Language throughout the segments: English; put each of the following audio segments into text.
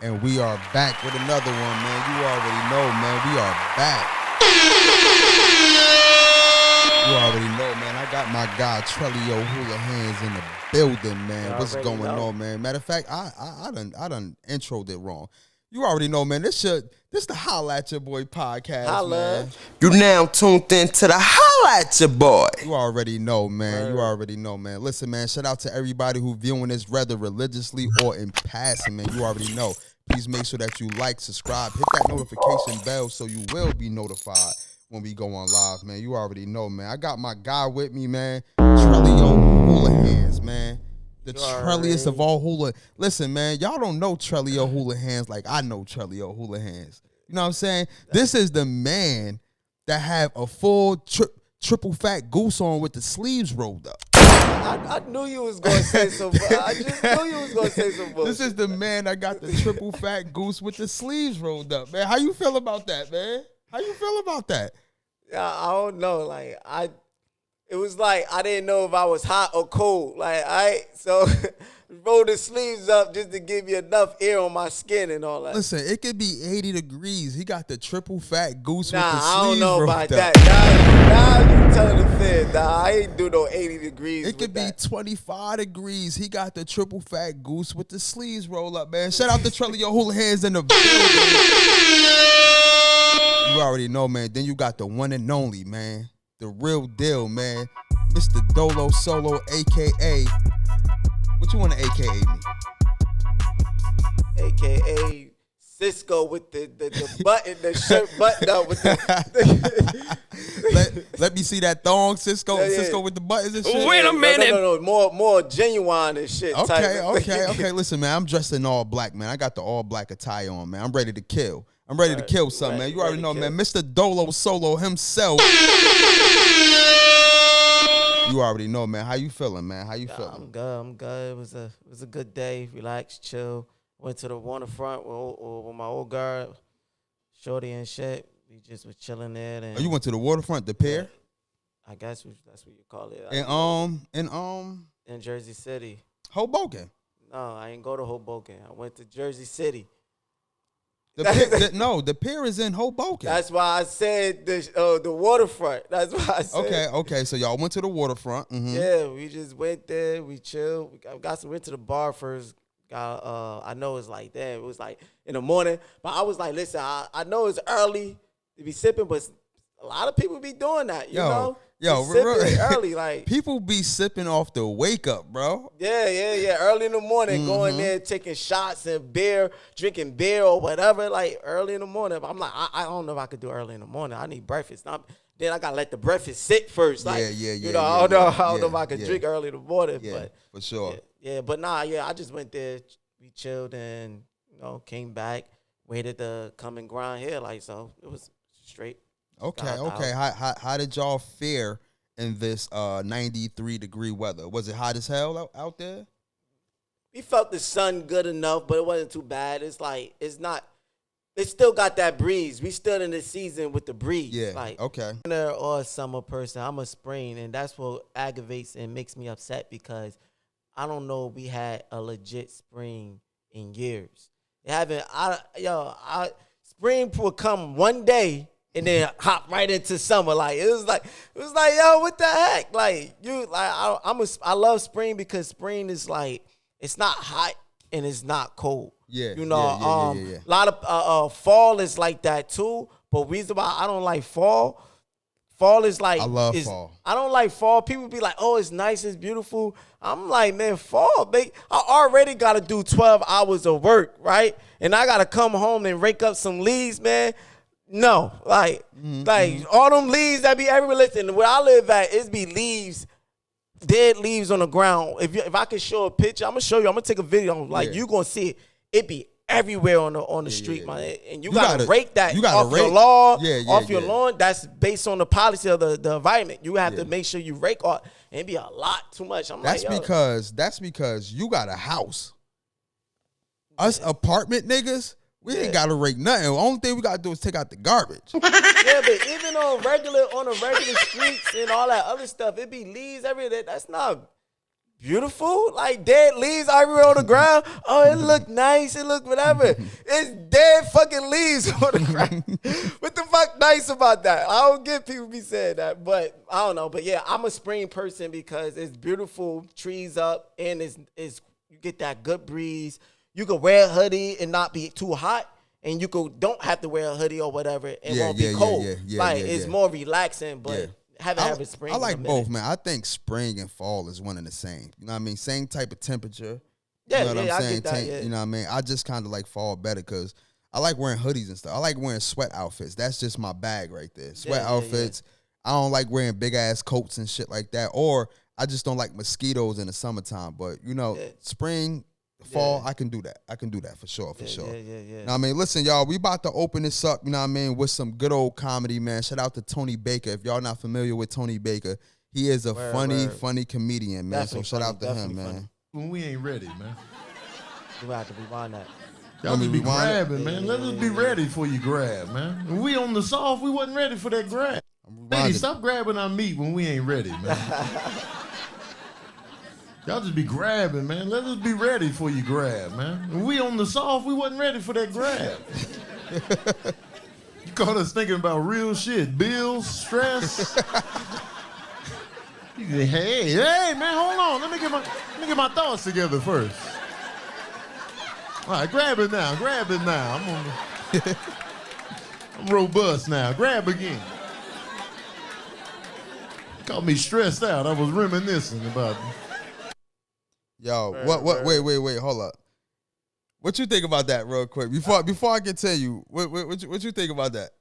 And we are back with another one, man. You already know, man. We are back. You already know, man. I got my guy Trellio Houlihan's in the building, man. What's going on, man? Matter of fact, I done introed it wrong. You already know, man. This the Holla at Your Boy podcast, Holla. man. You now tuned in to the Holla at Your Boy. You already know, man. You already know, man. Listen, man. Shout out to everybody who viewing this, whether religiously or in passing, man. You already know. Please make sure that you like, subscribe, hit that notification bell so you will be notified when we go on live, man. You already know, man. I got my guy with me, man. Trellio Houlihan's, man. The trelliest of all hula. Listen, man, y'all don't know Trellio Houlihan's like I know Trellio Houlihan's. You know what I'm saying? This is the man that have a full triple fat goose on with the sleeves rolled up. I knew you was going to say something. I just knew you was going to say something. This is the man that got the triple fat goose with the sleeves rolled up, man. How you feel about that, man? How you feel about that? Yeah, I don't know. It was like I didn't know if I was hot or cold. So roll the sleeves up just to give you enough air on my skin and all that. Listen, it could be 80 degrees. He got the triple fat goose with the sleeves I don't know about up. that. Now you telling the fed. I ain't do no 80 degrees. It could be 25 degrees. He got the triple fat goose with the sleeves roll up, man. Shout out to Trellio Houlihan's in the building. You already know, man. Then you got the one and only, man. The real deal, man. Mr. Dolo Solo, a.k.a. What you want to a.k.a. me? A.k.a. Cisco with the button, the shirt button up with the... let me see that thong, Cisco. Yeah. Cisco with the buttons and shit. Wait a minute. No. More genuine and shit. Okay. Listen, man. I'm dressed in all black, man. I got the all black attire on, man. I'm ready to kill. I'm ready to kill something, man. You already know, man. Mr. Dolo Solo himself. You already know, man. How you feeling, man? How you feeling? I'm good. It was a good day. Relax, chill. Went to the waterfront with my old girl, shorty and shit. We just was chilling there. And you went to the waterfront, the pier? I guess that's what you call it. In Jersey City. Hoboken. No, I ain't go to Hoboken. I went to Jersey City. The pier is in Hoboken. That's why I said the waterfront. That's why I said. Okay. So y'all went to the waterfront. Mm-hmm. Yeah, we just went there. We chilled. Went to the bar first. I know it's like that. It was like in the morning, but I was like, listen, I know it's early to be sipping, but a lot of people be doing that. You know, sipping early, like people be sipping off the wake up, bro. Yeah. Early in the morning, going there, taking shots and drinking beer or whatever. Like early in the morning, but I'm like, I don't know if I could do early in the morning. I need breakfast. Then I gotta let the breakfast sit first. Like, I don't know if I could drink early in the morning. Yeah, but for sure. Yeah, but I just went there, we chilled, and came back, waited to come and grind here, so it was straight. Okay. How did y'all fare in this 93-degree weather? Was it hot as hell out there? We felt the sun good enough, but it wasn't too bad. It still got that breeze. We still in the season with the breeze. Yeah. Okay. Winter or summer person. I'm a spring, and that's what aggravates and makes me upset because I don't know if we had a legit spring in years. Spring would come one day and then hop right into summer. It was like, yo, what the heck? I love spring because spring is it's not hot and it's not cold. Yeah. A lot of fall is like that too. But reason why I don't like fall is I love fall. I don't like fall. People be like, oh, it's nice, it's beautiful. I'm like, man, fall, I already got to do 12 hours of work, right? And I got to come home and rake up some leaves, man. No, like all them leaves that be everywhere. Listen, where I live at, it's be leaves, dead leaves on the ground. If I can show a picture, I'm going to show you. I'm going to take a video. You going to see it. It be everywhere on the street, man. And you gotta rake that off your lawn, off your lawn. That's based on the policy of the environment. You have to make sure you rake off. And it be a lot too much. That's because you got a house. Us apartment niggas, we ain't gotta rake nothing. The only thing we gotta do is take out the garbage. Yeah, but even on the regular streets and all that other stuff, it be leaves everywhere. That's not beautiful, like dead leaves everywhere on the ground. Oh, it look nice. It look whatever. It's dead fucking leaves on the ground. What the fuck nice about that? I don't get people be saying that, but I don't know. But yeah, I'm a spring person because it's beautiful, trees up, and it's you get that good breeze. You can wear a hoodie and not be too hot, and you don't have to wear a hoodie or whatever and won't be cold. It's more relaxing, but. Having spring. I like both, man. I think spring and fall is one and the same. You know what I mean? Same type of temperature. Yeah, you know what I'm saying? I get that, yeah. You know what I mean? I just kind of like fall better because I like wearing hoodies and stuff. I like wearing sweat outfits. That's just my bag right there. Sweat outfits. I don't like wearing big ass coats and shit like that. Or I just don't like mosquitoes in the summertime. But you know, spring, fall, I can do that. I can do that for sure, for sure. Yeah. You know what I mean? Listen, y'all, we about to open this up, you know what I mean, with some good old comedy, man. Shout out to Tony Baker. If y'all not familiar with Tony Baker, he is a funny comedian, man. Definitely so shout out to him, man. funny. When we ain't ready, man. You have to rewind that. Y'all just be rewind it? grabbing, man. Let us be ready for you grab, man. When we on the soft, we wasn't ready for that grab. Lady, stop grabbing our meat when we ain't ready, man. Y'all just be grabbing, man. Let us be ready for you grab, man. When we on the soft, we wasn't ready for that grab. You caught us thinking about real shit, bills, stress. You say, hey, man, hold on. Let me get my thoughts together first. All right, grab it now. I'm robust now. Grab again. Caught me stressed out. I was reminiscing about it. Yo, wait, hold up. What you think about that real quick? Before I can tell you, what you think about that?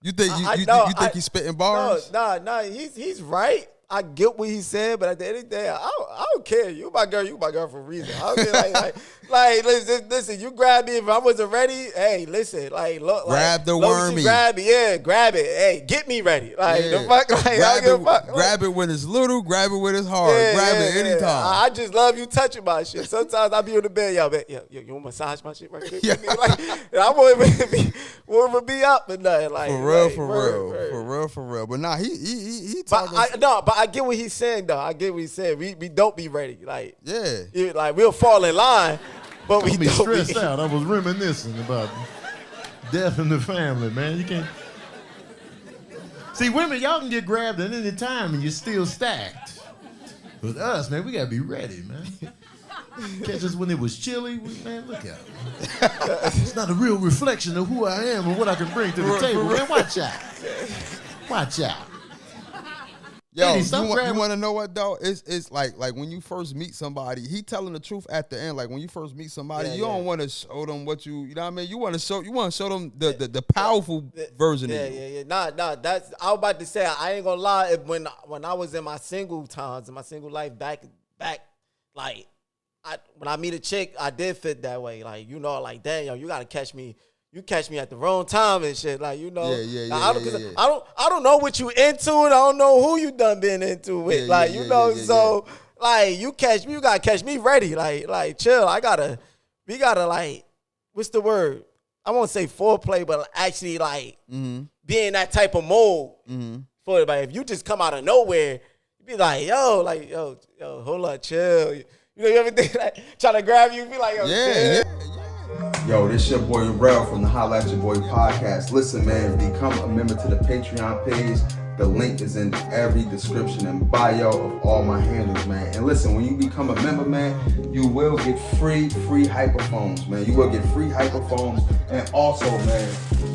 You think you think he's spitting bars? No, he's right. I get what he said, but at the end of the day, I don't care. You my girl for a reason. I don't care. Like listen, you grab me if I wasn't ready. Hey, listen, look, grab the wormy. Grab it, grab it. Hey, get me ready. The fuck, grab it when it's little, grab it when it's hard. Grab it anytime. I just love you touching my shit. Sometimes I be in the bed, yo, you want to massage my shit right quick? Yeah. I won't even be up and nothing. For real. But nah, he talking. But I get what he's saying, though. I get what he's saying. We don't be ready. We'll fall in line, but we don't be stressed out. I was reminiscing about death in the family, man. You can't. See, women, y'all can get grabbed at any time and you're still stacked. With us, man, we gotta be ready, man. Catch us when it was chilly, man. Look out. It's not a real reflection of who I am and what I can bring to the table, man. Watch out. Yo, you want to know what though? It's like when you first meet somebody, he telling the truth at the end. Like when you first meet somebody, you don't want to show them what you know what I mean. You want to show them the powerful version of you. Yeah. Nah. That's I was about to say. I ain't gonna lie. When I was in my single times, in my single life, back, when I meet a chick, I did fit that way. Damn, yo, you gotta catch me. You catch me at the wrong time and shit, I don't know what you into. I don't know who you done been into it, you catch me. You gotta catch me ready, chill. We gotta what's the word? I won't say foreplay, but actually be in that type of mode for it. If you just come out of nowhere, you be yo, hold up, chill. You ever think trying to grab you? Be like, yo, chill. Yo, this your boy Rel from the Holla at Your Boy podcast. Listen, man, become a member to the Patreon page. The link is in every description and bio of all my handles, man. And listen, when you become a member, man, you will get free hyperphones, man. You will get free hyperphones and also, man,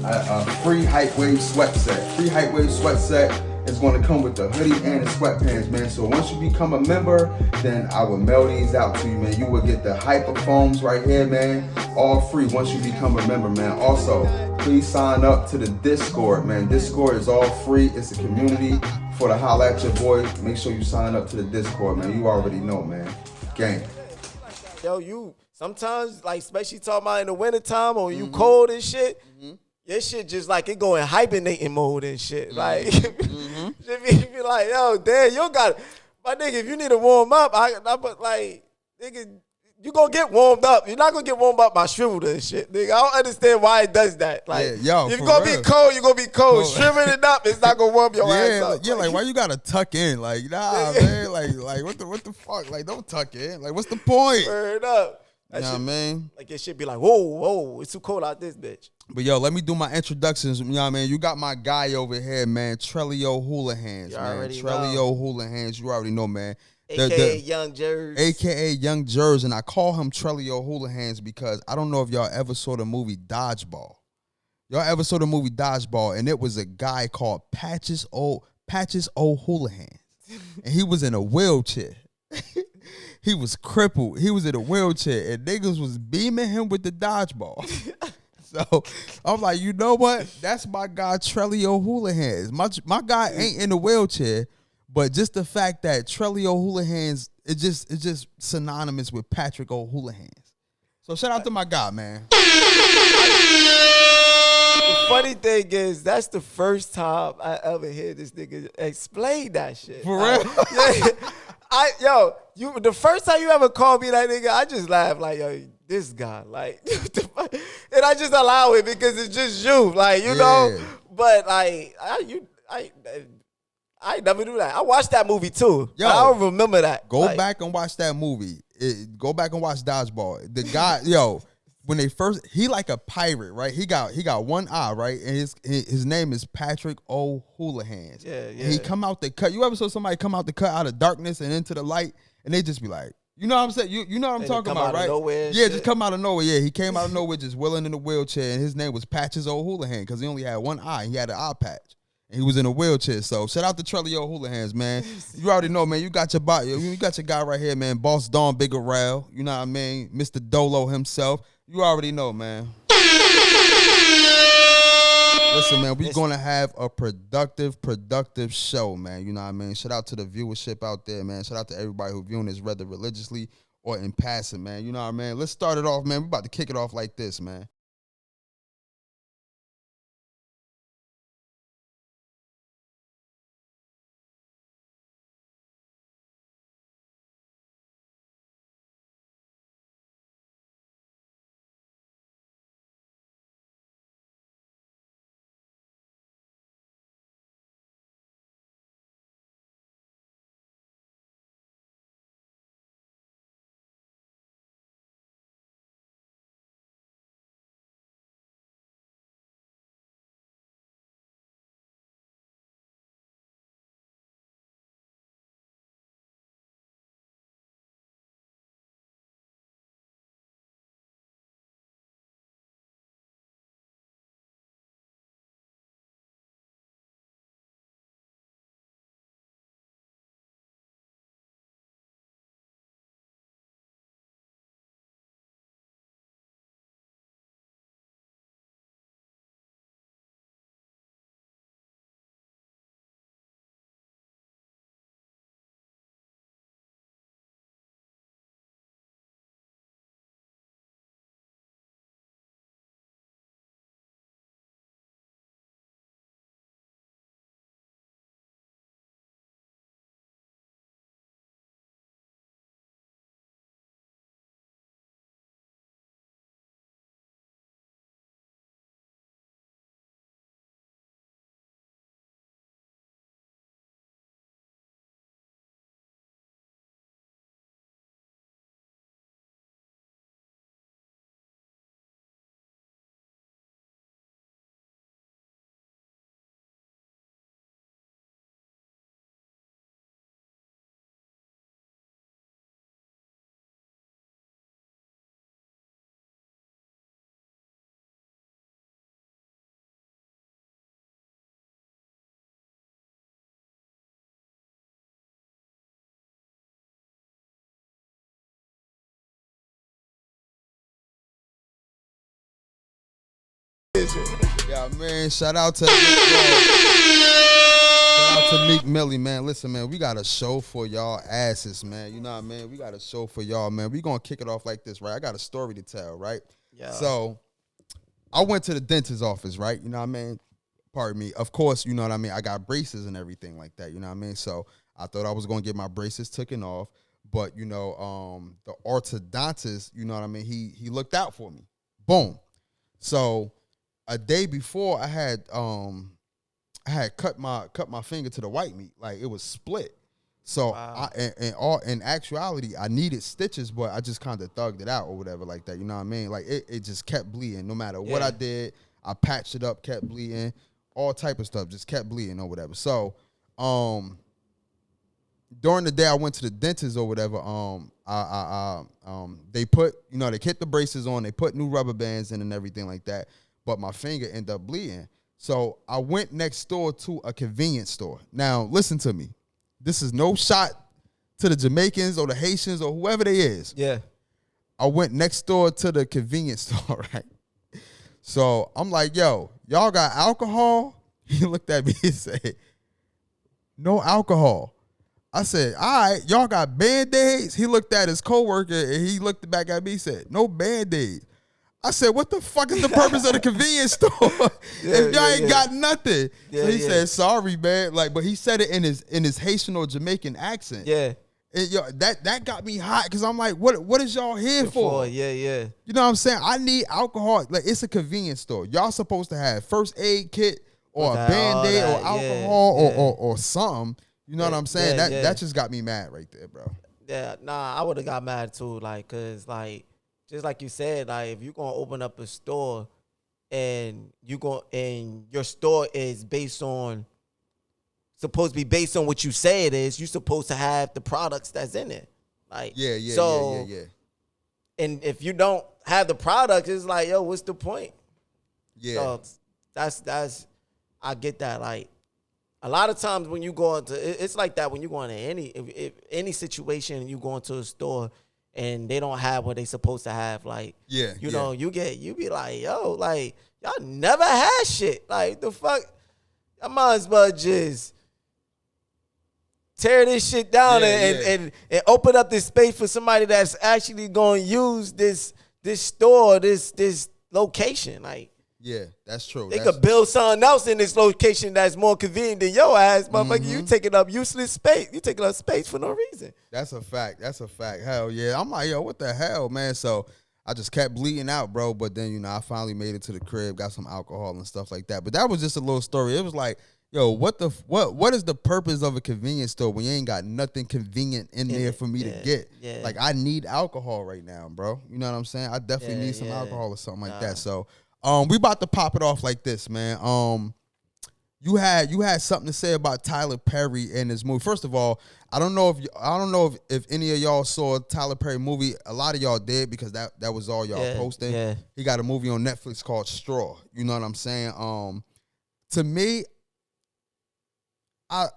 a free Hypewave sweat set. Free Hypewave sweat set is going to come with the hoodie and the sweatpants, man. So once you become a member, then I will mail these out to you, man. You will get the hyperphones right here, man, all free once you become a member, man. Also, please sign up to the Discord, man. Discord is all free. It's a community for the Holla at Your Boy. Make sure you sign up to the Discord, man. You already know, man. Gang. Yo, you sometimes, especially talking about in the wintertime or you cold and shit, your shit just it go in hibernating mode and shit. You be like, yo, damn, you got my nigga. If you need to warm up, nigga, you gonna get warmed up. You're not gonna get warmed up by shriveled and shit, nigga. I don't understand why it does that. Like, yo, if you're gonna be cold, you're gonna be cold. Shriveling it up, it's not gonna warm your ass up. Like why you gotta tuck in? Like, nah, man. Like what the fuck? Like, don't tuck in. Like, what's the point? Word up. You know what I mean? Like, it should be like, whoa, it's too cold out this bitch. But yo, let me do my introductions. You know what I mean? You got my guy over here, man. Trellio Houlihan's, man. Trellio Houlihan's. You already know, man. AKA Young Jers. AKA Young Jers. And I call him Trellio Houlihan's because I don't know if y'all ever saw the movie Dodgeball. Y'all ever saw the movie Dodgeball? And it was a guy called Patches O'Houlihan. And he was in a wheelchair. He was crippled. He was in a wheelchair. And niggas was beaming him with the dodgeball. So I'm like, you know what? That's my guy, Trellio Houlihan's. My guy ain't in a wheelchair, but just the fact that Trellio Houlihan's, it's just synonymous with Patrick O'Houlihan's. So shout out to my guy, man. The funny thing is, that's the first time I ever hear this nigga explain that shit. For real? The first time you ever called me that nigga, I just laughed like, yo, this guy, like, and I just allow it because it's just you, like, you know. But like, I never do that. I watched that movie too. Yo, I don't remember that. Go back and watch that movie. Go back and watch Dodgeball. The guy, when they first, he like a pirate, right? He got one eye, right? And his name is Patrick O'Houlihan. Yeah. And he come out the cut. You ever saw somebody come out the cut out of darkness and into the light, and they just be like, you know what I'm saying? You know what I'm talking about, right? Yeah, just come out of nowhere. Yeah, he came out of nowhere just willing in a wheelchair, and his name was Patches O'Houlihan because he only had one eye. He had an eye patch. And he was in a wheelchair. So shout out to Trellio Houlihan's, man. You already know, man. You got your guy right here, man. Boss Don Big Arrell. You know what I mean? Mr. Dolo himself. You already know, man. Listen, man, we're going to have a productive show, man. You know what I mean? Shout out to the viewership out there, man. Shout out to everybody who viewing this, whether religiously or in passing, man. You know what I mean? Let's start it off, man. We're about to kick it off like this, man. Yeah, man. Shout out to Meek Millie, man. Listen, man, we got a show for y'all asses, man. You know what I mean? We got a show for y'all, man. We gonna kick it off like this, right? I got a story to tell, right? Yeah. So I went to the dentist's office, right? You know what I mean? Pardon me. Of course, you know what I mean? I got braces and everything like that, you know what I mean? So I thought I was gonna get my braces taken off. but the orthodontist, you know what I mean, he looked out for me. Boom. So a day before, I had cut my finger to the white meat, like it was split. So Wow. in actuality, I needed stitches, but I just kind of thugged it out or whatever like that. You know what I mean? Like it just kept bleeding no matter what I did. I patched it up, kept bleeding, all type of stuff, just kept bleeding or whatever. So during the day I went to the dentist or whatever, they put, they kept the braces on, they put new rubber bands in and everything like that, but my finger ended up bleeding. So I went next door to a convenience store. Now, listen to me. This is no shot to the Jamaicans or the Haitians or whoever they is. Yeah. I went next door to the convenience store, right? So I'm like, yo, y'all got alcohol? He looked at me and said, no alcohol. I said, all right, y'all got Band-Aids? He looked at his coworker and he looked back at me and said, no Band-Aids. I said, what the fuck is the purpose of the convenience store if y'all ain't got nothing? So he said, sorry, man. Like, but he said it in his Haitian or Jamaican accent. Yeah. And, that got me hot because I'm like, what is y'all here for? Yeah. You know what I'm saying? I need alcohol. Like, it's a convenience store. Y'all supposed to have first aid kit or a Band-Aid or alcohol or something. You know what I'm saying? That just got me mad right there, bro. Yeah, nah, I would have got mad too, like, cause like, just like you said, like, if you're gonna open up a store and your store is supposed to be based on what you say it is, you're supposed to have the products that's in it. Like, yeah. And if you don't have the product, it's like, yo, what's the point? Yeah. So that's I get that. Like, a lot of times when you go into, it's like that when you go into any situation and you go into a store and they don't have what they supposed to have, like, you know, you be like, yo, like, y'all never had shit. Like, the fuck, I might as well just tear this shit down and open up this space for somebody that's actually going to use this store, this location. Like, yeah, that's true. They could build something else in this location that's more convenient than your ass, motherfucker. You taking up useless space. You taking up space for no reason. That's a fact. Hell yeah. I'm like, yo, what the hell, man? So I just kept bleeding out, bro. But then, I finally made it to the crib, got some alcohol and stuff like that. But that was just a little story. It was like, yo, what is the purpose of a convenience store when you ain't got nothing convenient in there for me to get? Yeah. Like, I need alcohol right now, bro. You know what I'm saying? I definitely need some alcohol or something like that. So we about to pop it off like this, man. You had something to say about Tyler Perry and his movie. First of all, I don't know if any of y'all saw Tyler Perry movie. A lot of y'all did because that was all y'all posting. Yeah. He got a movie on Netflix called Straw. You know what I'm saying? To me, I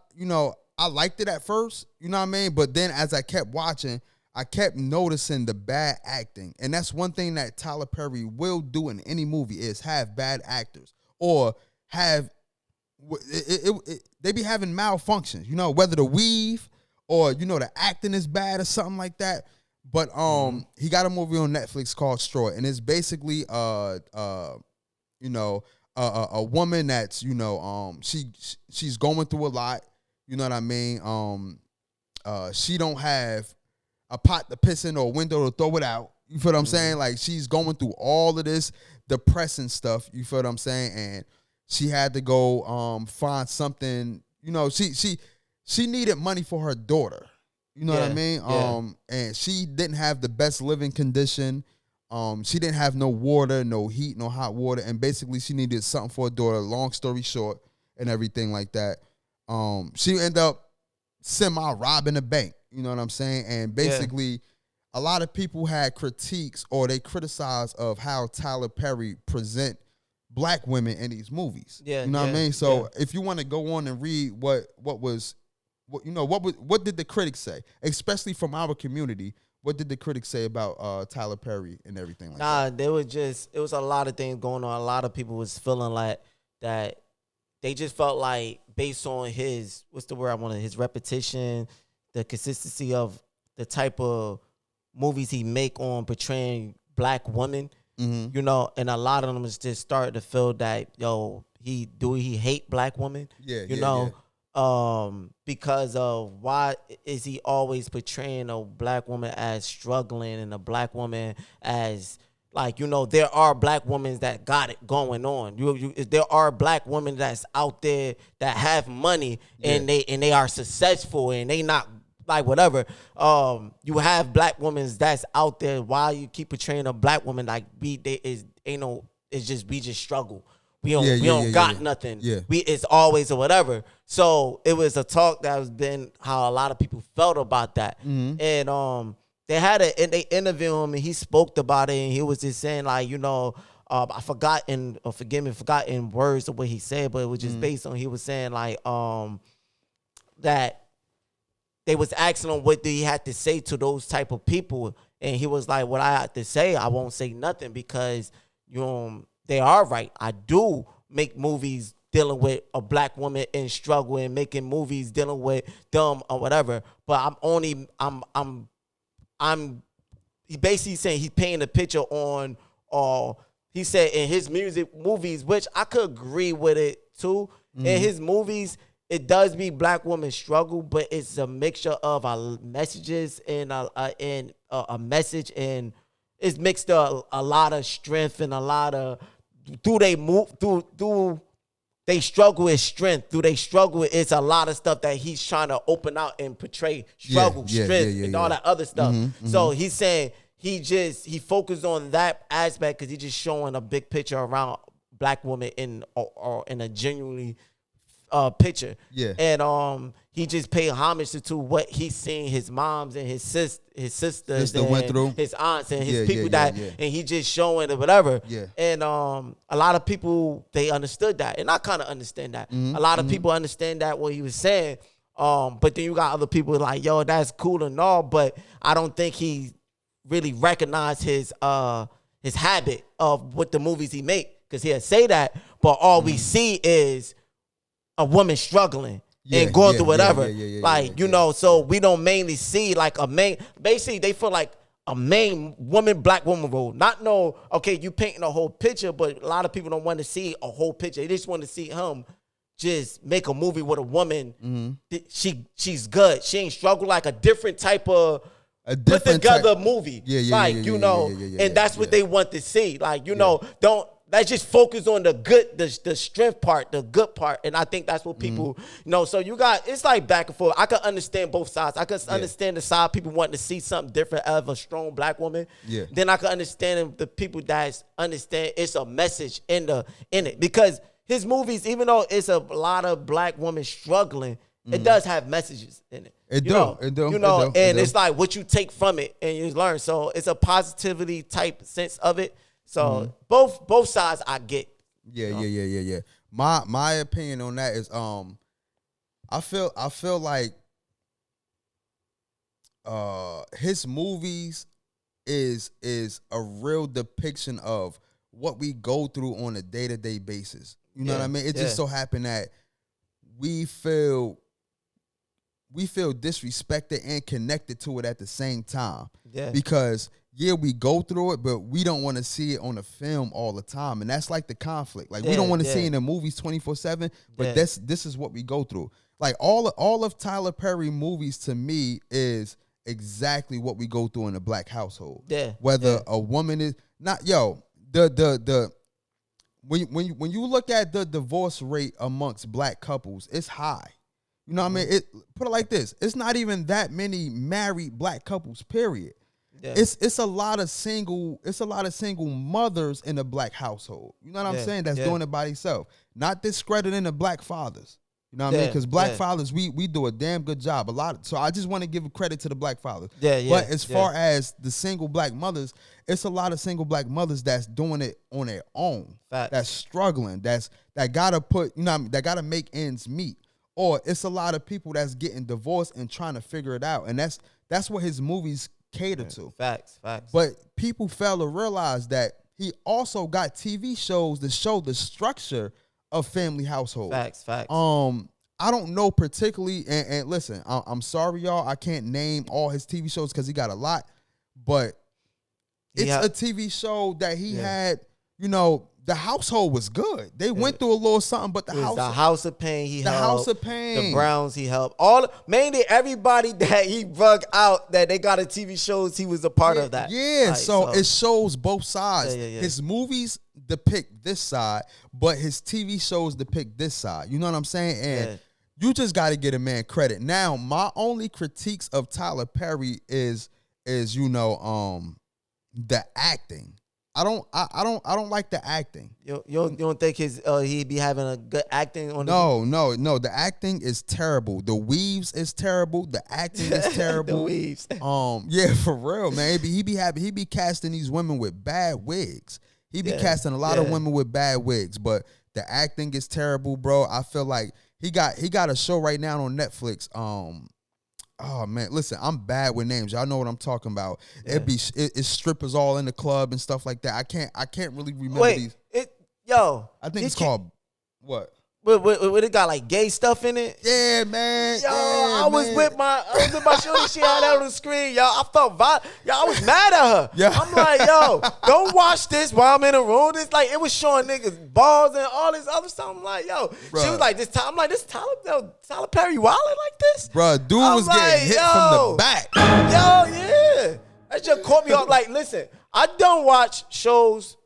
liked it at first. You know what I mean? But then as I kept watching, I kept noticing the bad acting. And that's one thing that Tyler Perry will do in any movie is have bad actors or have they be having malfunctions, whether the weave or, the acting is bad or something like that. But he got a movie on Netflix called Straw, and it's basically a woman that's, she's going through a lot, you know what I mean? She don't have a pot to piss in or a window to throw it out. You feel what I'm saying? Like, she's going through all of this depressing stuff. You feel what I'm saying? And she had to go find something. She needed money for her daughter. You know what I mean? And she didn't have the best living condition. She didn't have no water, no heat, no hot water. And basically, she needed something for her daughter. Long story short and everything like that. She ended up semi-robbing a bank. You know what I'm saying? And basically, a lot of people had critiques or they criticized of how Tyler Perry present black women in these movies. You know what I mean? So if you want to go on and read what did the critics say, especially from our community, what did the critics say about Tyler Perry and everything like that? It was a lot of things going on. A lot of people was feeling like that. They just felt like based on his repetition, the consistency of the type of movies he make on portraying black women, and a lot of them is just starting to feel that, yo, he hate black women, because of why is he always portraying a black woman as struggling and a black woman as like, there are black women that got it going on. There are black women that's out there that have money and they are successful and they not like whatever. You have black women that's out there. Why you keep portraying a black woman like we just struggle. We don't got nothing. Yeah. It's always or whatever. So it was a talk that has been how a lot of people felt about that. Mm-hmm. And they interviewed him and he spoke about it and he was just saying like, I forgot in words of what he said, but it was just based on he was saying like that they was asking him what did he have to say to those type of people, and he was like, what I have to say, I won't say nothing because they are right. I do make movies dealing with a black woman in struggle and making movies dealing with them or whatever. But he basically saying he's painting a picture on, he said in his movies, which I could agree with it too. Mm-hmm. In his movies, it does be black women struggle, but it's a mixture of messages and a message, and it's mixed up a lot of strength and a lot of through they struggle with strength. Through they struggle, it's a lot of stuff that he's trying to open out and portray struggle, strength, and all that other stuff. Mm-hmm, so he's saying he focused on that aspect because he's just showing a big picture around black women in a genuinely picture. Yeah. And he just paid homage to what he's seen his moms and his sisters and went through, his aunts and his people and he just showing it whatever. Yeah. And a lot of people, they understood that, and I kind of understand that. Mm-hmm. A lot of people understand that what he was saying. But then you got other people like, yo, that's cool and all, but I don't think he really recognized his habit of what the movies he make, because he'll say that, but all we see is a woman struggling and going through whatever. So we don't mainly see like basically they feel like a main black woman role. You painting a whole picture, but a lot of people don't want to see a whole picture. They just want to see him just make a movie with a woman. Mm-hmm. She's good. She ain't struggle, like a different type of put together movie. And that's what they want to see. Like, let's just focus on the good, the strength part, the good part. And I think that's what people know. So it's like back and forth. I can understand both sides. I can understand the side people wanting to see something different out of a strong black woman. Yeah. Then I can understand the people that understand it's a message in it. Because his movies, even though it's a lot of black women struggling, it does have messages in it. It do. It's like what you take from it and you learn. So it's a positivity type sense of it. So both sides I get. Yeah. My opinion on that is I feel like his movies is a real depiction of what we go through on a day-to-day basis. You know what I mean? It just so happened that we feel disrespected and connected to it at the same time. Yeah. Because we go through it, but we don't want to see it on the film all the time. And that's like the conflict. Like we don't want to see it in the movies 24/7, but this is what we go through. Like all of Tyler Perry movies to me is exactly what we go through in a black household. Yeah. Whether a woman is not when you look at the divorce rate amongst black couples, it's high. You know what I mean? Put it like this: it's not even that many married black couples. Period. Yeah. It's a lot of single mothers in a black household. You know what I'm saying? That's doing it by themselves. Not discrediting the black fathers. You know what I mean? Because black fathers, we do a damn good job. So I just want to give credit to the black fathers. But as far as the single black mothers, it's a lot of single black mothers that's doing it on their own. Facts. That's struggling. That gotta that gotta make ends meet. Or it's a lot of people that's getting divorced and trying to figure it out. And that's what his movies cater to. Facts. But people fail to realize that he also got TV shows that show the structure of family households. Facts. I don't know particularly, and listen, I'm sorry, y'all, I can't name all his TV shows because he got a lot, but it's a TV show that he had, the household was good. They went through a little something, but The House of Pain, he the helped. House of Pain. The Browns, he helped. Mainly everybody that he brought out that they got a TV shows, he was a part of that. Yeah, so it shows both sides. Yeah. His movies depict this side, but his TV shows depict this side. You know what I'm saying? And you just got to get a man credit. Now, my only critiques of Tyler Perry is the acting. I don't like the acting. You don't think he'd be having a good acting on? No. The acting is terrible. The weaves is terrible. The acting is terrible. The weaves. Yeah, for real, man. He be casting these women with bad wigs. He be casting a lot of women with bad wigs, but the acting is terrible, bro. I feel like he got a show right now on Netflix. Oh man, listen, I'm bad with names. Y'all know what I'm talking about. Yeah. It's strippers all in the club and stuff like that. I can't really remember these. I think it's called what? What it got like gay stuff in it? Yeah, man. I was with my shorty. She had that on the screen, yo. I felt I was mad at her. Yeah. I'm like, yo, don't watch this while I'm in a room. It's like it was showing niggas balls and all this other stuff. I'm like, yo. Bruh. She was like, I'm like, this Tyler Perry wilding like this? Bruh, dude was getting hit from the back. Yo, yeah. That just caught me off. Like, listen, I don't watch shows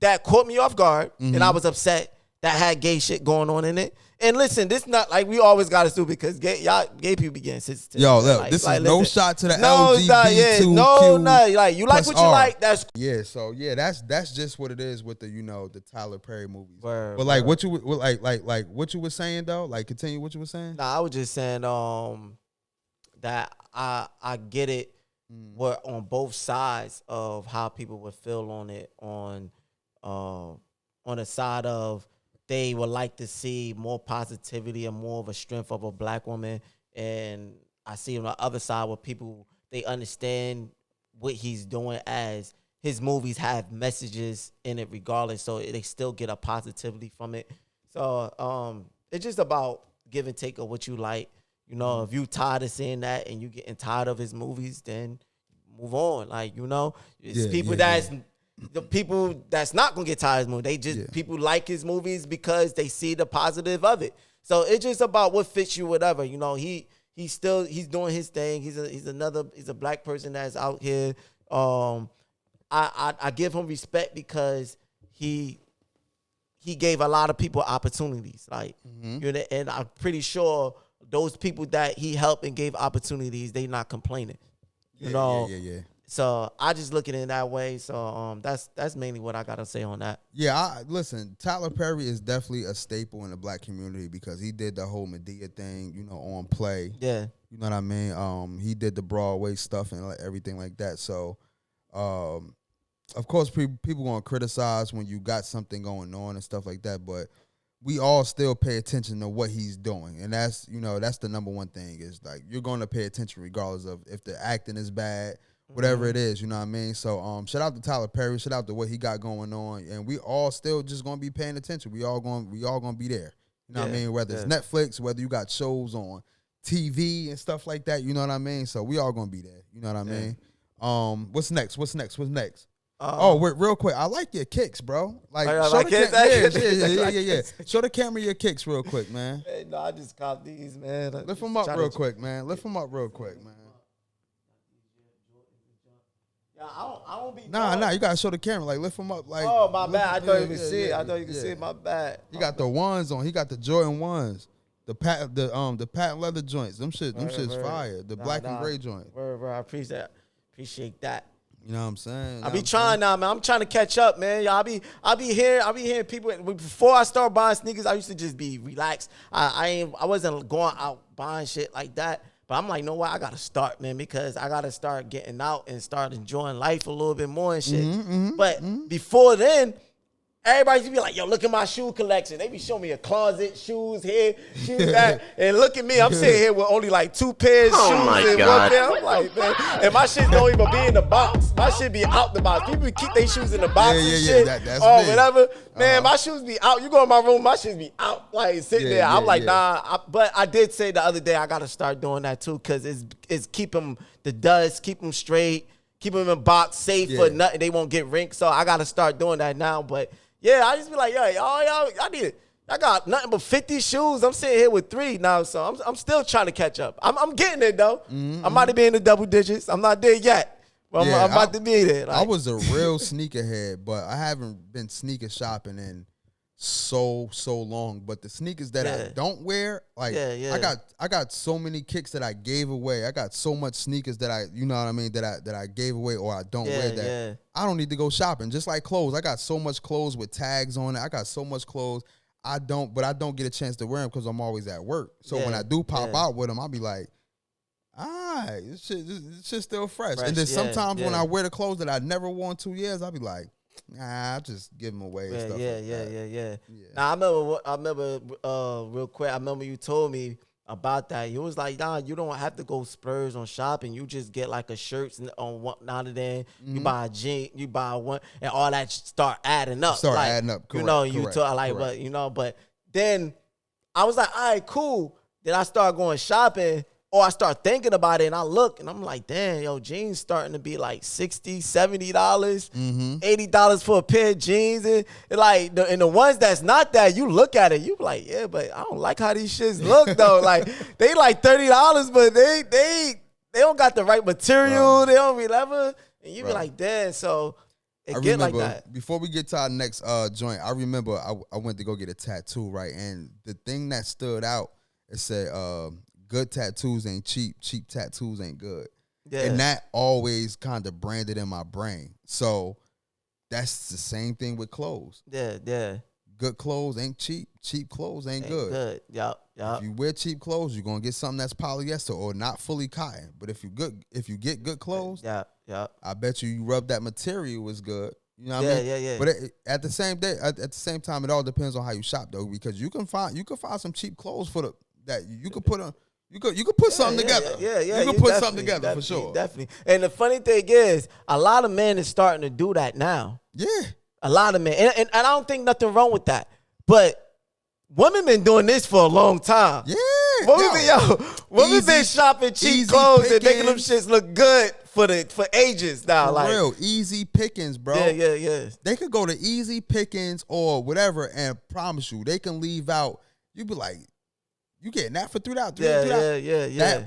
that caught me off guard and I was upset that had gay shit going on in it. And listen, this not like we always got to do because gay people be getting sensitive. Yo, look, this is no shot to the LGBTQ. Like you like what you like. That's So that's just what it is with the Tyler Perry movies. Word, but like what you like what you were saying though, like continue what you were saying. Nah, I was just saying that I get it. We're on both sides of how people would feel on it on the side of. They would like to see more positivity and more of a strength of a black woman. And I see on the other side where people, they understand what he's doing as his movies have messages in it regardless. So they still get a positivity from it. So it's just about give and take of what you like. If you tired of seeing that and you getting tired of his movies, then move on. Like, it's people that's... The people that's not gonna get tired of his movie, they just people like his movies because they see the positive of it. So it's just about what fits you, whatever. He's doing his thing. He's a black person that's out here. I give him respect because he gave a lot of people opportunities. Like and I'm pretty sure those people that he helped and gave opportunities, they not complaining. Yeah. So I just look at it in that way. So that's mainly what I gotta say on that. Yeah, listen, Tyler Perry is definitely a staple in the black community because he did the whole Medea thing, on Play. Yeah. You know what I mean? He did the Broadway stuff and everything like that. So, of course, people gonna criticize when you got something going on and stuff like that, but we all still pay attention to what he's doing. And that's the number one thing is like you're gonna pay attention regardless of if the acting is bad. Whatever it is, you know what I mean? So shout out to Tyler Perry, shout out to what he got going on. And we all still just gonna be paying attention. We all gonna be there. You know what I mean? Whether it's Netflix, whether you got shows on TV and stuff like that, you know what I mean? So we all gonna be there. You know what I mean? What's next? Wait, real quick. I like your kicks, bro. Like show the show the camera your kicks real quick, man. Hey, no, I just caught these, man. Lift them up real quick, man. I don't be. Nah, you gotta show the camera. Like lift them up. Like, oh my bad. I thought you could see it. I thought you could see it. My bad. He got the ones on. He got the Jordan ones. The patent leather joints. Them shit's fire. The black and gray joint. I appreciate that. You know what I'm saying? I be trying now, man. I'm trying to catch up, man. I be hearing people. Before I start buying sneakers, I used to just be relaxed. I wasn't going out buying shit like that. But I'm like, you know what? I got to start, man, because I got to start getting out and start enjoying life a little bit more and shit. But before then, everybody used to be like, yo, look at my shoe collection. They be showing me a closet, shoes here, shoes there. And look at me. I'm sitting here with only like 2 pairs of shoes and 1 pair. I'm like, man. And my shit don't even be in the box. My shit be out the box. People keep their shoes in the box and shit. That's whatever. Man, my shoes be out. You go in my room, my shoes be out, like sitting there. I'm like, nah. But I did say the other day I got to start doing that too because it's keep them the dust, keep them straight, keep them in box safe for nothing. They won't get rinked. So I got to start doing that now. But Yeah, I just be like, yo, y'all, I need it. I got nothing but 50 shoes. I'm sitting here with 3 now, so I'm still trying to catch up. I'm getting it though. I'm about to be in the double digits. I'm not there yet, but I'm about to be there. Like, I was a real sneakerhead, but I haven't been sneaker shopping in so long. But the sneakers that I don't wear, like I got so many kicks that I gave away. I got so much sneakers that I, you know what I mean, that I gave away or I don't wear that I don't need to go shopping. Just like clothes, I got so much clothes with tags on it. I got so much clothes. I don't get a chance to wear them because I'm always at work. So when I do pop out with them, I'll be like, all right, this shit's still fresh. And then sometimes when I wear the clothes that I never wore in 2 years, I'll be like, nah, I just give them away and stuff like that. Now I remember real quick. I remember you told me about that. You was like, nah, you don't have to go splurge on shopping. You just get like a shirt on one now and then. You buy a jean, you buy one, and all that start adding up. Correct, you know, you talk like, correct. but you know, but then I was like, all right, cool. Then I start going shopping. Or I start thinking about it and I look and I'm like, damn, yo, jeans starting to be like $60, $70, $80 for a pair of jeans. And like, the ones that's not that, you look at it, you be like, yeah, but I don't like how these shits look though. Like, they like $30, but they don't got the right material. They don't be leather. And you be like, damn, so it get like that. Before we get to our next joint, I remember I went to go get a tattoo, right? And the thing that stood out, it said, good tattoos ain't cheap. Cheap tattoos ain't good. Yeah. And that always kind of branded in my brain. So that's the same thing with clothes. Yeah. Good clothes ain't cheap. Cheap clothes ain't good. Yep. If you wear cheap clothes, you're gonna get something that's polyester or not fully cotton. But if you get good clothes, I bet you rub that material is good. You know what I mean? Yeah. But at the same time, it all depends on how you shop though, because you can find some cheap clothes that you could put on. You could put something together. Yeah. You could put something together for sure. Definitely. And the funny thing is, a lot of men is starting to do that now. Yeah. A lot of men. And I don't think nothing wrong with that. But women been doing this for a long time. Yeah. Women been shopping cheap clothes and making them shits look good for ages now. For like real. Easy pickings, bro. Yeah. They could go to easy pickings or whatever and promise you, they can leave out. You be like, you getting that for $3? Yeah.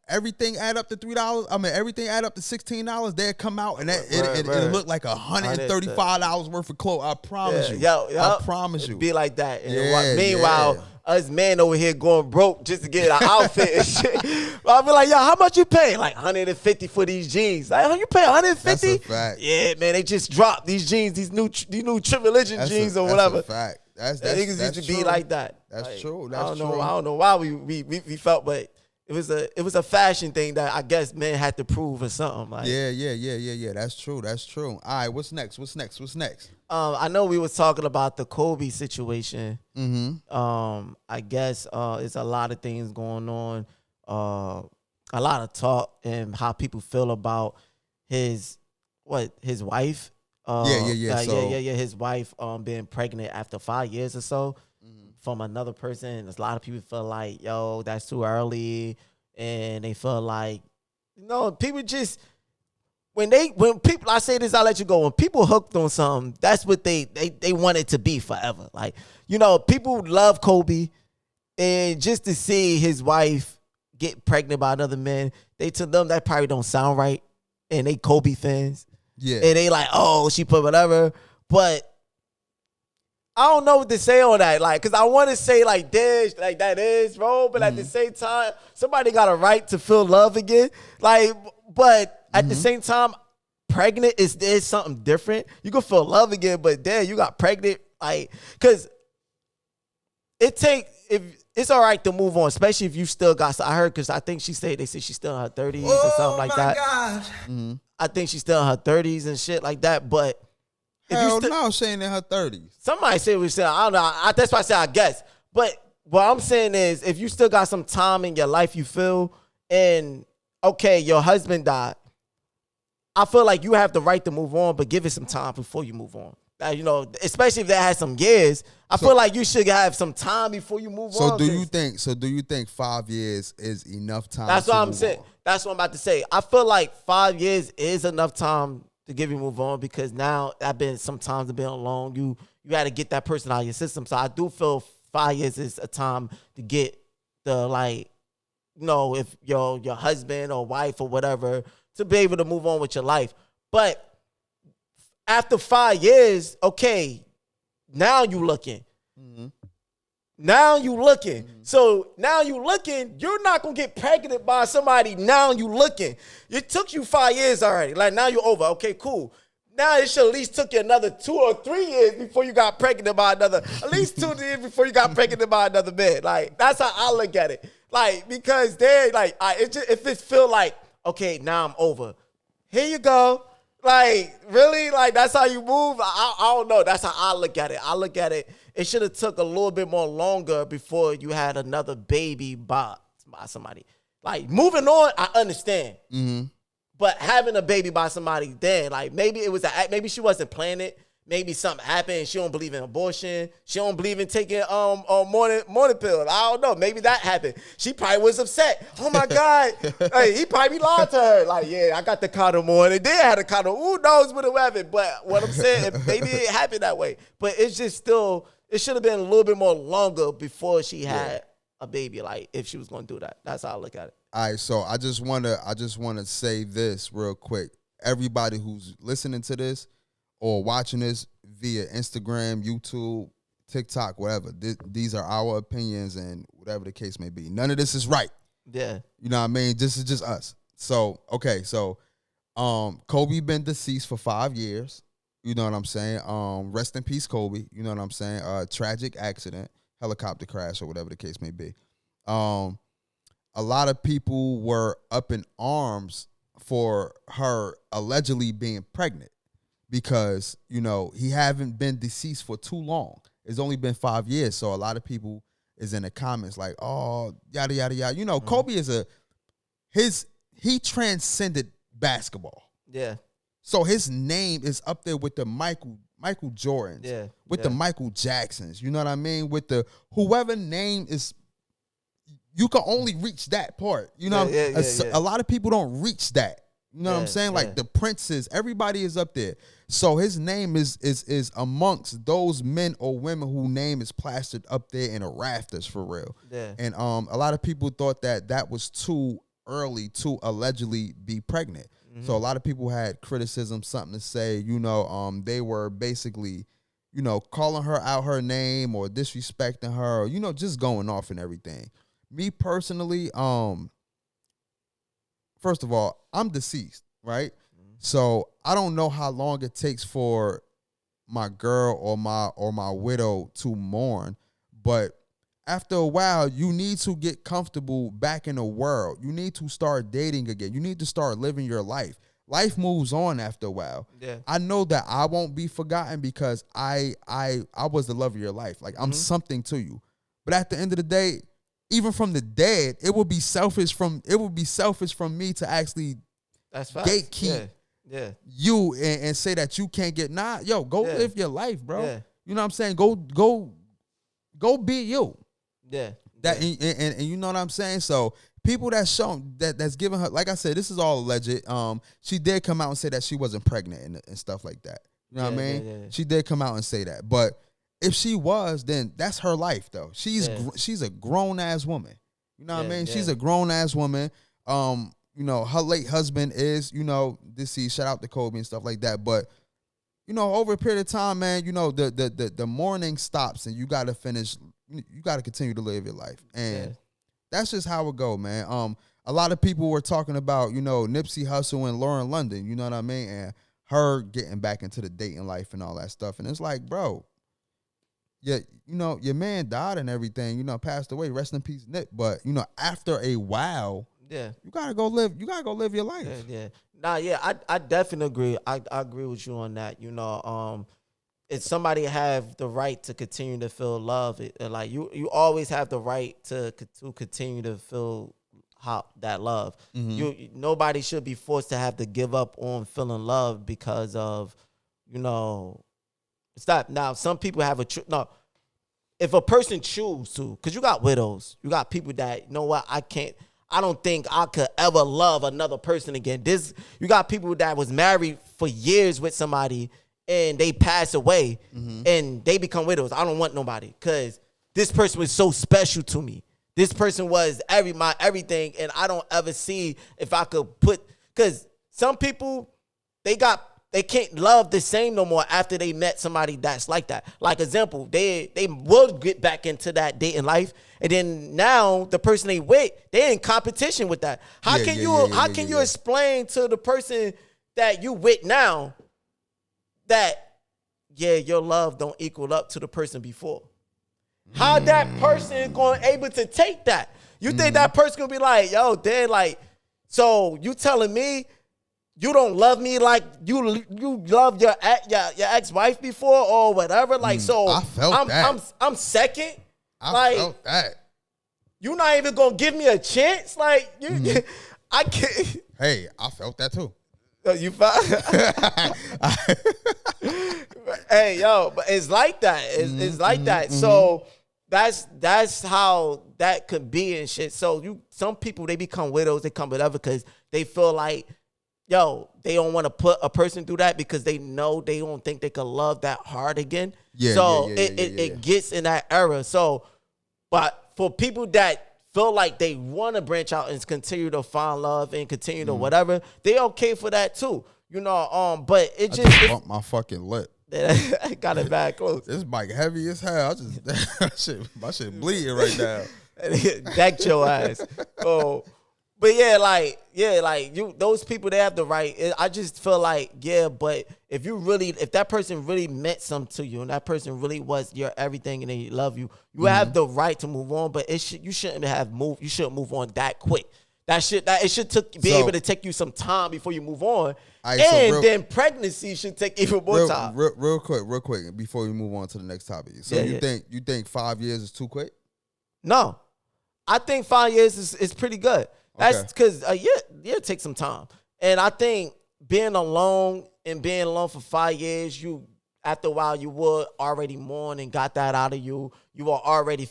Everything add up to $3. I mean, everything add up to $16. They'll come out and it'll look like $135 worth of clothes. I promise you. I promise you. Be like that. And meanwhile, us men over here going broke just to get an outfit and shit. I'll be like, yo, how much you pay? Like $150 for these jeans. Like, oh, you pay $150? That's a fact. Yeah, man, they just dropped these jeans, these new Trip Religion jeans or whatever. That's a fact. That's niggas used to true. be like that. That's like, true. I don't know why we felt, but it was a fashion thing that I guess men had to prove or something. Like, yeah. That's true. All right, what's next? I know we was talking about the Kobe situation. I guess it's a lot of things going on. A lot of talk and how people feel about his wife. His wife being pregnant after 5 years or so from another person. A lot of people feel like, yo, that's too early, and they feel like, people just when people, I say this, I'll let you go. When people hooked on something, that's what they want it to be forever. Like, people love Kobe, and just to see his wife get pregnant by another man, to them that probably don't sound right, and they Kobe fans. Yeah. And they like, oh, she put whatever. But I don't know what to say on that. Like, because I want to say like this, like that is, bro. But at the same time, somebody got a right to feel love again. Like, but at the same time, pregnant is something different. You can feel love again, but then you got pregnant. Like, because it's all right to move on, especially if you still got, I heard, because I think they said she's still in her 30s or something like that. God. I think she's still in her 30s and shit like that. But she ain't in her 30s. Somebody said we said, I don't know. That's why I said I guess. But what I'm saying is, if you still got some time in your life, you feel, and okay, your husband died, I feel like you have the right to move on, but give it some time before you move on. Especially if that has some years, I feel like you should have some time before you move on. So do you think 5 years is enough time? That's what I'm saying. That's what I'm about to say. I feel like 5 years is enough time to give you move on because now sometimes I've been alone. You got to get that person out of your system. So I do feel 5 years is a time to get the if your husband or wife or whatever to be able to move on with your life. But after 5 years, okay, now you looking. Mm-hmm. Now you looking. Mm-hmm. So now you looking, you're not going to get pregnant by somebody. Now you looking. It took you 5 years already. Like now you're over. Okay, cool. Now it should at least took you another 2 or 3 years before you got pregnant by another. At least 2 years before you got pregnant by another man. Like that's how I look at it. Like because they're like, if it feel like okay, now I'm over. Here you go. Like really, like that's how you move. I don't know. That's how I look at it. I look at it. It should have took a little bit more longer before you had another baby by somebody. Like moving on, I understand. Mm-hmm. But having a baby by somebody, then like maybe it was maybe she wasn't planning it. Maybe something happened and she don't believe in abortion. She don't believe in taking morning pills. I don't know. Maybe that happened. She probably was upset. Oh my God. Hey, he probably lied to her. Like, yeah, I got the condom on. And then had a condom. Who knows what it happened? But what I'm saying, maybe it happened that way. But it's just still, it should have been a little bit more longer before she had a baby. Like if she was going to do that. That's how I look at it. All right, so I just wanna say this real quick. Everybody who's listening to this or watching this via Instagram, YouTube, TikTok, whatever, these are our opinions and whatever the case may be. None of this is right. Yeah, you know what I mean. This is just us. So okay, so Kobe been deceased for 5 years. You know what I'm saying. Rest in peace, Kobe. You know what I'm saying. Tragic accident, helicopter crash, or whatever the case may be. A lot of people were up in arms for her allegedly being pregnant because, you know, he haven't been deceased for too long. It's only been 5 years. So a lot of people is in the comments like, oh, yada, yada, yada. You know, Kobe is he transcended basketball. Yeah. So his name is up there with the Michael Jordans, with the Michael Jacksons. You know what I mean? With the whoever name is, you can only reach that part. You know, a lot of people don't reach that. You know what I'm saying? Like the princes, everybody is up there. So his name is amongst those men or women whose name is plastered up there in the rafters for real. Yeah. And a lot of people thought that was too early to allegedly be pregnant. Mm-hmm. So a lot of people had criticism, something to say. You know, they were basically, you know, calling her out her name or disrespecting her, or, you know, just going off and everything. Me personally, first of all, I'm deceased, right? Mm-hmm. So I don't know how long it takes for my girl or my widow to mourn, but after a while, you need to get comfortable back in the world. You need to start dating again. You need to start living your life. Life moves on after a while. Yeah. I know that I won't be forgotten because I was the love of your life. Like I'm something to you. But at the end of the day, even from the dead, it would be selfish from me to actually gatekeep you and say that you can't get go live your life, bro. Yeah. You know what I'm saying? Go be you. Yeah. That and you know what I'm saying? So people that's giving her, like I said, this is all alleged. She did come out and say that she wasn't pregnant and stuff like that. You know what I mean? Yeah. She did come out and say that. But if she was, then that's her life, though. She's a grown ass woman. You know what I mean? She's a grown ass woman. You know, her late husband is, you know, deceased. Shout out to Kobe and stuff like that. But you know, over a period of time, man, you know, the mourning stops and you got to finish. You got to continue to live your life, and that's just how it go, man. A lot of people were talking about, you know, Nipsey Hussle and Lauren London. You know what I mean? And her getting back into the dating life and all that stuff. And it's like, bro. Yeah, you know, your man died and everything, you know, passed away. Rest in peace, Nip. But, you know, after a while, you gotta go live your life. I definitely agree. I agree with you on that. You know, if somebody have the right to continue to feel love, like you always have the right to continue to feel that love. Mm-hmm. Nobody should be forced to have to give up on feeling love because of, you know. Stop. Now, some people have if a person choose to, because you got widows, you got people that, you know what, I I don't think I could ever love another person again. You got people that was married for years with somebody and they pass away and they become widows. I don't want nobody because this person was so special to me. This person was my everything, and I don't ever see if I could because some people, they can't love the same no more after they met somebody that's like that. Like example, they will get back into that dating life, and then now the person they with, they in competition with that. How can you explain to the person that you with now that your love don't equal up to the person before? How that person going able to take that? You think that person gonna be like, yo, Dan, like, so you telling me you don't love me like you love your ex-wife before or whatever? Like, so I felt that. I'm second. I felt that. You not even gonna give me a chance? Like, I can't. Hey, I felt that too. You felt? Hey, yo, but it's like that. It's like that. So that's how that could be and shit. So some people, they become widows, they come whatever because they feel like, yo, they don't want to put a person through that because they know they don't think they can love that hard again. It gets in that era. So, but for people that feel like they want to branch out and continue to find love and continue to whatever, they okay for that too. You know, but it just bumped my fucking lip. I got it back close. This mic heavy as hell. My shit bleeding right now. Decked your ass. Oh, but those people, they have the right. I just feel like, but if that person really meant something to you and that person really was your everything and they love you, you have the right to move on. But you shouldn't move on that quick. It should be able to take you some time before you move on. Then pregnancy should take even more time. Real quick, before we move on to the next topic. So you think 5 years is too quick? No, I think 5 years is pretty good. That's because it takes some time. And I think being alone for 5 years, after a while you would already mourn and got that out of you. You will already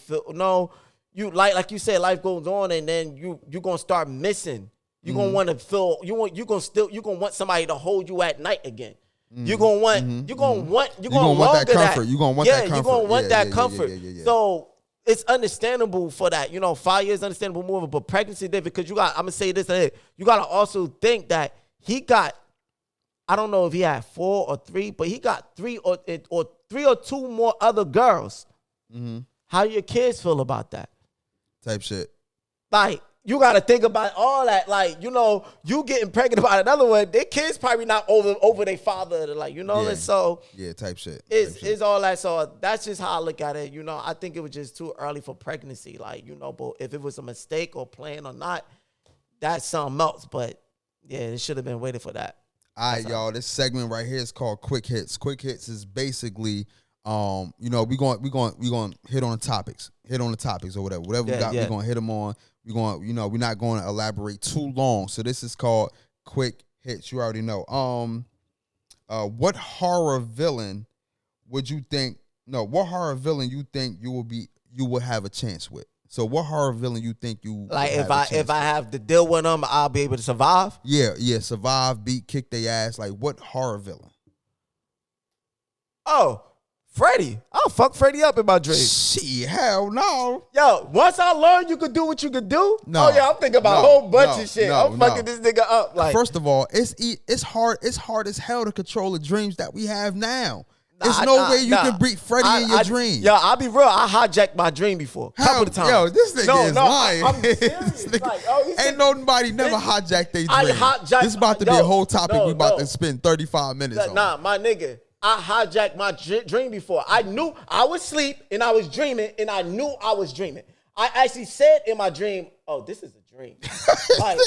you like you said, life goes on, and then you're gonna start missing. You're gonna want to feel you're gonna want somebody to hold you at night again. You're gonna want that comfort. You're gonna want that comfort. So it's understandable for that. 5 years understandable more, but pregnancy different because I'm gonna say this ahead. You gotta also think that he got, I don't know if he had 4 or 3, but he got 3 or 2 more other girls. How your kids feel about that? Type shit. Like, you got to think about all that. Like, you getting pregnant by another one, their kids probably not over their father. Like, and so. Yeah, type shit. It's all that. So that's just how I look at it. I think it was just too early for pregnancy. Like, but if it was a mistake or plan or not, that's something else. But yeah, it should have been waiting for that. All right, y'all. This segment right here is called Quick Hits. Quick Hits is basically, we going to hit on the topics. Hit on the topics or whatever. Whatever we got, we're going to hit them on. We're going, we're not going to elaborate too long. So this is called Quick Hits. You already know. What horror villain would you think? No, what horror villain you think you will have a chance with? So what horror villain you think you like? If I have to deal with them, I'll be able to survive. Yeah, survive, beat, kick their ass. Like what horror villain? Oh. Freddy. I'll fuck Freddy up in my dream. Shit, hell no. Yo, once I learned you could do what you could do, no, I'm thinking about a whole bunch of shit. I'm fucking this nigga up. Like, first of all, it's hard as hell to control the dreams that we have now. There's no way you can beat Freddy in your dream. Yo, I'll be real. I hijacked my dream before. Couple of times. Yo, this nigga is lying. I'm serious. Ain't nobody never hijacked their dream. This is about to be a whole topic we about to spend 35 minutes on. Nah, my nigga. I hijacked my dream before. I knew I was asleep and I was dreaming and I knew I was dreaming. I actually said in my dream, oh, this is a dream. Like,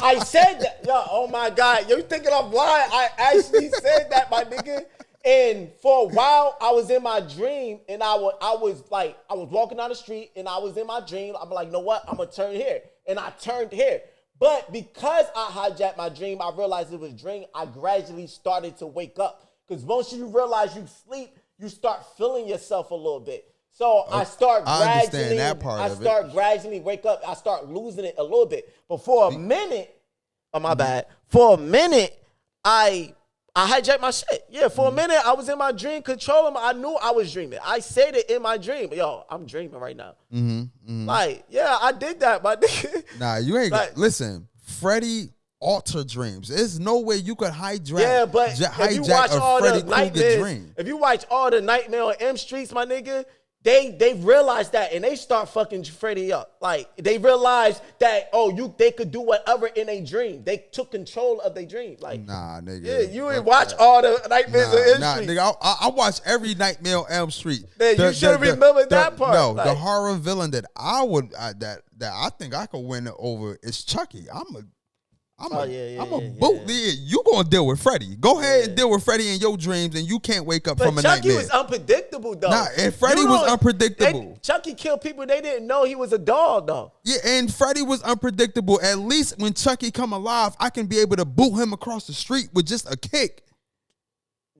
I said that. Yo, oh my God. You thinking I'm lying? I actually said that, my nigga. And for a while, I was in my dream and I was walking down the street and I was in my dream. I'm like, you know what? I'm going to turn here. And I turned here. But because I hijacked my dream, I realized it was a dream. I gradually started to wake up. Because once you realize you sleep, you start feeling yourself a little bit. So I start I gradually. understand that part of it. start gradually wake up. I start losing it a little bit. But for a minute, oh my bad. For a minute, I hijacked my shit. Yeah, for a minute, I was in my dream controlling. I knew I was dreaming. I said it in my dream. Yo, I'm dreaming right now. Like, yeah, I did that, my nigga. Nah, you ain't. Like, Listen, Freddie alter dreams. There's no way you could hijack. yeah, but if you watch all the nightmares, dream. if you watch all the Nightmare on M Streets, my nigga, they realized that and they start fucking Freddy up. Like they realized that they could do whatever in a dream. They took control of their dream. Like nah, nigga. Yeah, you ain't watch all the Nightmares on M Street. Nigga, I watch every Nightmare on Elm Street. Man, you should remember that part. No, like, the horror villain that I think I could win over is Chucky. I'm a boot. Yeah, you gonna deal with Freddy. Go ahead and deal with Freddy in your dreams, and you can't wake up from a Chucky nightmare. was unpredictable, though. Nah, and Freddy was unpredictable. Chucky killed people they didn't know he was a dog, though. Yeah, and Freddy was unpredictable. At least when Chucky come alive, I can be able to boot him across the street with just a kick.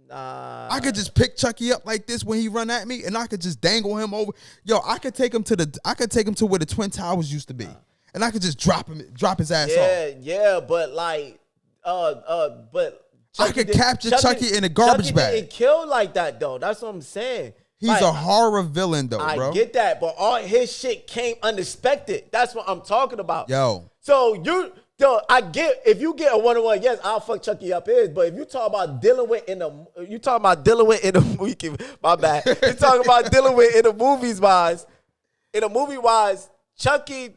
Nah. I could just pick Chucky up like this when he run at me, and I could just dangle him over. Yo, I could take him to where the Twin Towers used to be. And I could just drop his ass off. Yeah, but like, but Chucky I could capture Chucky in a garbage bag. Didn't kill like that though. That's what I'm saying. He's a horror villain though, bro. I get that, but all his shit came unexpected. That's what I'm talking about. Yo. So I get if you get a 1-on-1, yes, I'll fuck Chucky up his. But if you talk about dealing with in the movie, my bad. You talking about dealing with in the movies wise, Chucky.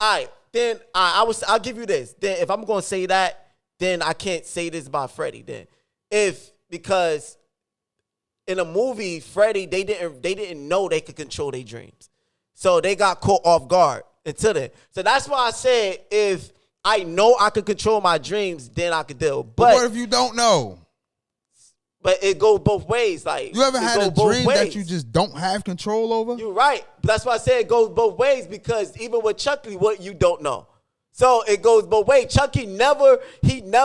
All right, then I'll give you this. Then if I'm gonna say that, then I can't say this about Freddy. Then because in a movie, Freddy they didn't know they could control their dreams, so they got caught off guard until then. So that's why I said if I know I could control my dreams, then I could deal. But what if you don't know? But it goes both ways. Like you ever had a dream that you just don't have control over? You're right. That's why I said it goes both ways because even with Chucky, what you don't know. So it goes both ways. Chucky never killed.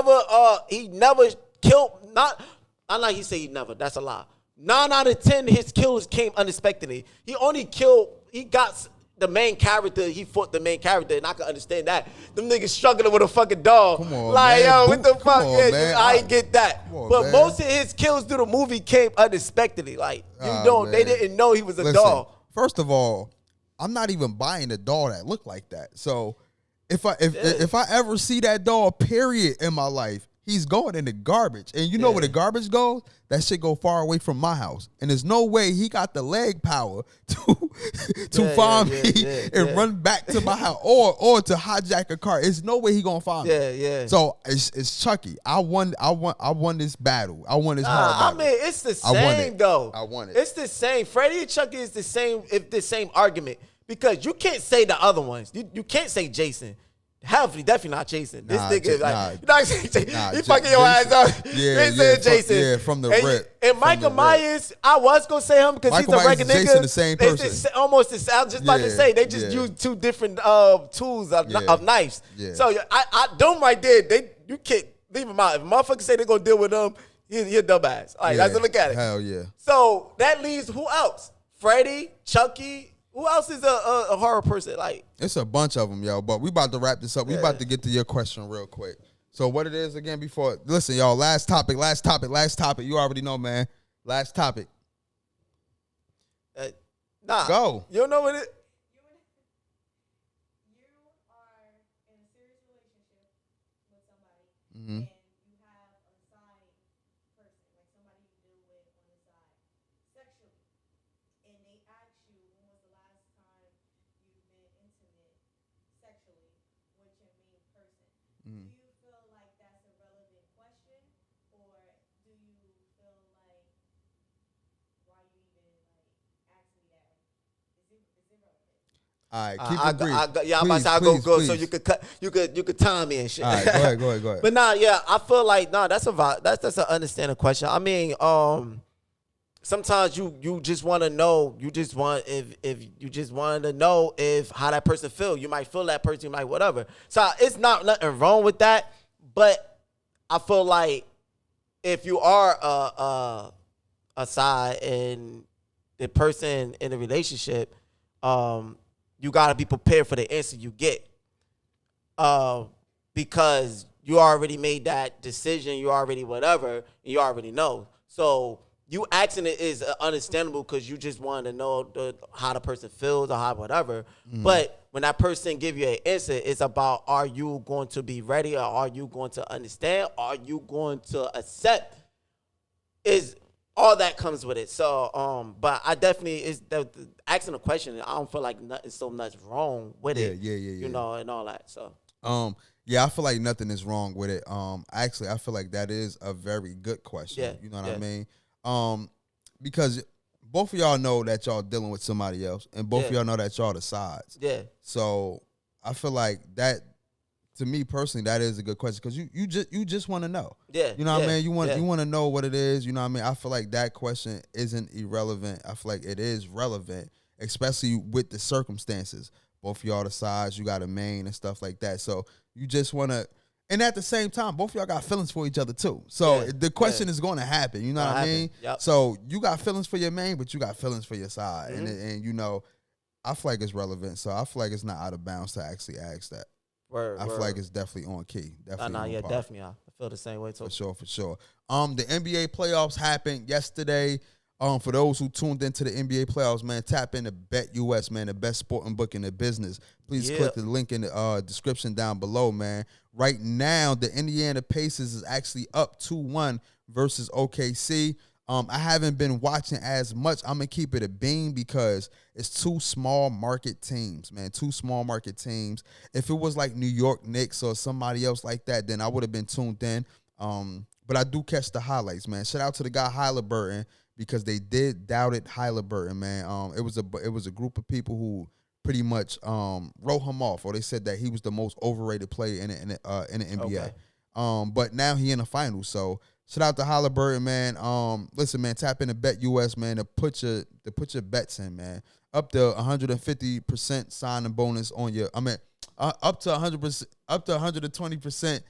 I'm not. He say he never. That's a lie. 9 out of 10 his kills came unexpectedly. He only killed. He got the main character. He fought the main character, and I can understand that. Them niggas struggling with a fucking dog. Come on, like, man. yo, what the fuck? Man. I ain't get that. On, but man. most of his kills through the movie came unexpectedly. Like, they didn't know he was a dog. First of all, I'm not even buying a doll that look like that. So if I ever see that doll, period, in my life, he's going in the garbage. And you know where the garbage goes? That shit go far away from my house. And there's no way he got the leg power to find me and run back to my house or to hijack a car. There's no way he gonna find me. Yeah. So it's Chucky. I won this battle. I won this hard battle. I mean, it's the same though. I won it. It's the same. Freddy and Chucky is the same argument. Because you can't say the other ones. You can't say Jason. Definitely not Jason. This nigga is like, you're not saying Jason. He fucking your ass up. Yeah, Jason. From the rip. And Michael Myers, I was going to say him because he's a regular nigga. Jason, the same person. It's almost the same. I was just about to say, they just use two different tools of knives. Yeah. So them right there, you can't leave them out. If motherfuckers say they're going to deal with them, you're a dumbass. All right, that's a look at it. Hell yeah. So that leaves who else? Freddy, Chucky. Who else is a horror person? Like, it's a bunch of them, yo. But we about to wrap this up. We about to get to your question real quick. So what it is again before? Listen, y'all. Last topic. You already know, man. Last topic. Nah. Go. You don't know what it? You are in a serious relationship with somebody, and you have a side person, like somebody you deal with on the side, sexually. And they ask you, when was the last time you've been intimate sexually with your main person? Do you feel like that's a relevant question, or do you feel like, why you even ask me that? Is it relevant? All right, keep it brief. I'm about to say I go, so you could time me and shit. All right, go ahead. But I feel like that's an understanding question. I mean, sometimes you just want to know. You just want if you just wanted to know if how that person feel. You might feel that person. You might whatever. So it's nothing wrong with that. But I feel like if you are a side and the person in the relationship, you got to be prepared for the answer you get. Because you already made that decision, you already whatever, and you already know. So you asking it is understandable because you just want to know how the person feels or how whatever. But when that person give you an answer, it's about, are you going to be ready, or are you going to understand? Are you going to accept? Is all that comes with it. So, but I definitely is the asking a question. I don't feel like nothing so much wrong with it. Yeah. You know, and all that. So, Yeah, I feel like nothing is wrong with it. Actually, I feel like that is a very good question. Yeah, You know what yeah. I mean? Because both of y'all know that y'all dealing with somebody else, and both of Yeah. y'all know that y'all the sides. yeah, So I feel like that, to me personally, that is a good question because you just want to know. yeah. You know what I yeah, mean? You want yeah. to know what it is. You know what I mean? I feel like that question isn't irrelevant. I feel like it is relevant, especially with the circumstances. Both of y'all the sides, you got a main and stuff like that. So you just want to, and at the same time, both of y'all got feelings for each other too. So Yeah, the question is going to happen. You know Gonna what I happen. mean? Yep. So you got feelings for your main, but you got feelings for your side, Mm-hmm. and you know, I feel like it's relevant. So I feel like it's not out of bounds to actually ask that. Word, I feel word. like it's definitely on key. Definitely Nah, on yeah, par. definitely. I feel the same way too. For sure. The NBA playoffs happened yesterday. For those who tuned into the NBA playoffs, man, tap into BetUS, man, the best sporting book in the business. Please Yeah. click the link in the description down below, man. Right now, the Indiana Pacers is actually up 2-1 versus OKC. I haven't been watching as much. I'm gonna keep it a beam because it's two small market teams, man. Two small market teams. If it was like New York Knicks or somebody else like that, then I would have been tuned in. But I do catch the highlights, man. Shout out to the guy Halliburton because they did doubted Halliburton, man. It was a group of people who pretty much wrote him off, or they said that he was the most overrated player in the NBA. Okay. But now he in the finals, so shout out to Halliburton, man. Listen, man, tap into BetUS, man, to put your bets in, man. Up to 150% signing bonus on your. I mean, up to 100%, up to 120%.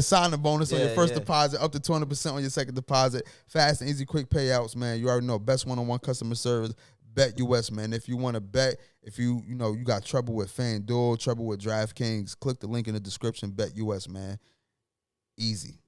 Signing bonus on your first deposit, up to 20% on your second deposit. Fast and easy, quick payouts, man. You already know, best one-on-one customer service. BetUS, man. If you want to bet, if you got trouble with FanDuel, trouble with DraftKings, click the link in the description. BetUS, man. Easy.